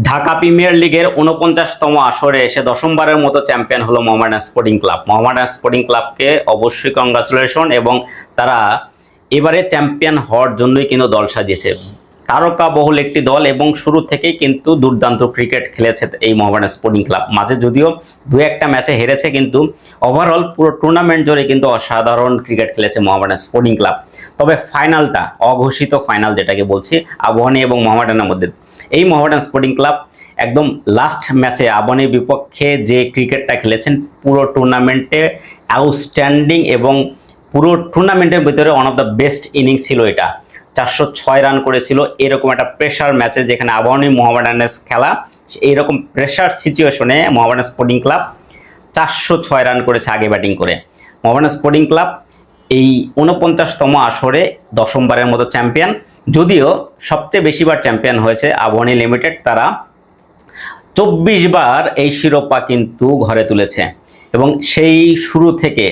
Dhaka premier লিগের ৪৯তম আসরে এসে দশমবারের মতো চ্যাম্পিয়ন হলো Mohammedan sporting club. Mohammedan sporting ক্লাবকে অবশ্যই কংগ্রাচুলেশন, এবং তারা এবারে চ্যাম্পিয়ন হওয়ার জন্যই কিন্তু দল সাজিয়েছে। তারকা বহুল একটি দল এবং শুরু থেকেই কিন্তু দুর্দান্ত ক্রিকেট খেলেছে এই মোহামেডান স্পোর্টিং ক্লাব। মাঝে যদিও দু একটা ম্যাচে হেরেছে, কিন্তু ওভারঅল পুরো টুর্নামেন্ট জুড়ে কিন্তু অসাধারণ ক্রিকেট খেলেছে মোহামেডান স্পোর্টিং ক্লাব। তবে ফাইনালটা, অঘোষিত ফাইনাল যেটাকে বলছি, আবাহনী এবং মোহামেডানের মধ্যে, এই মোহামেডান স্পোর্টিং ক্লাব একদম লাস্ট ম্যাচে আবাহনীর বিপক্ষে যে ক্রিকেটটা খেলেছেন, পুরো টুর্নামেন্টে আউটস্ট্যান্ডিং এবং পুরো টুর্নামেন্টের ভিতরে one of the best innings ছিল এটা। 406 রান করেছিল এরকম একটা প্রেশার ম্যাচে, যেখানে আবাহনী মোহামেডানের খেলা, এইরকম প্রেশার সিচুয়েশনে মোহামেডান স্পোর্টিং ক্লাব 406 রান করেছে আগে ব্যাটিং করে। মোহামেডান স্পোর্টিং ক্লাব এই ৪৯তম আসরে দশমবারের মতো চ্যাম্পিয়ন। যদিও সবচেয়ে বেশিবার চ্যাম্পিয়ন হয়েছে আবাহনী লিমিটেড, তারা ২৪ বার এই শিরোপা কিন্তু ঘরে তুলেছে। এবং সেই শুরু থেকে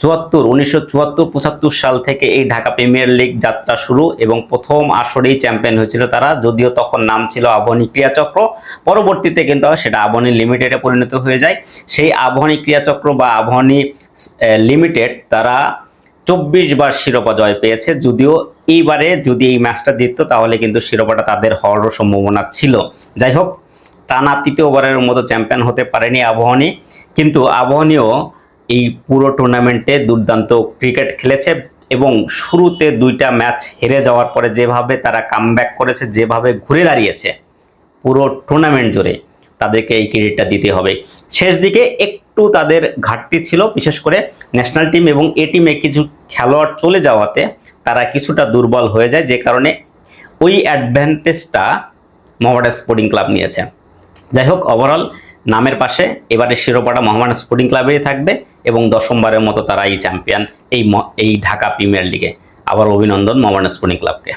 1974-75 সাল থেকে এই ঢাকা প্রিমিয়ার লিগ যাত্রা শুরু, এবং প্রথম আসরেই চ্যাম্পিয়ন হয়েছিল তারা, যদিও তখন নাম ছিল আবাহনী ক্রীড়াচক্র। পরবর্তীতে কিন্তু সেটা আবাহনী লিমিটেডে পরিণত হয়ে যায়। সেই আবাহনী ক্রীড়াচক্র বা আবাহনী লিমিটেড তারা ২৪ বার শিরোপা জয় পেয়েছে। যদিও এইবারে যদি এই ম্যাচটা জিততো তাহলে কিন্তু শিরোপাটা তাদের হওয়ারও সম্ভাবনা ছিল। যাই হোক, টানা তৃতীয়বারের মতো চ্যাম্পিয়ন হতে পারেনি আবাহনী, কিন্তু আবাহনীও এই পুরো টুর্নামেন্টে দুর্দান্ত ক্রিকেট খেলেছে, এবং শুরুতে দুইটা ম্যাচ হেরে যাওয়ার পরে যেভাবে তারা কামব্যাক করেছে, যেভাবে ঘুরে দাঁড়িয়েছে পুরো টুর্নামেন্ট জুড়ে, তাদেরকে এই ক্রেডিটটা দিতে হবে। শেষ দিকে একটু তাদের ঘাটতি ছিল, বিশেষ করে ন্যাশনাল টিম এবং এ টিমে কিছু খেলোয়াড় চলে যাওয়াতে তারা কিছুটা দুর্বল হয়ে যায়, যে কারণে ওই অ্যাডভান্টেজটা মোহামেডান স্পোর্টিং ক্লাব নিয়েছে। যাই হোক, ওভারঅল নামের পাশে এবারে শিরোপাটা মোহামেডান স্পোর্টিং ক্লাবেই থাকবে, এবং দশমবারের মতো তারা এই চ্যাম্পিয়ন এই ঢাকা প্রিমিয়ার লিগে। আবার অভিনন্দন মোহামেডান স্পোর্টিং ক্লাবকে।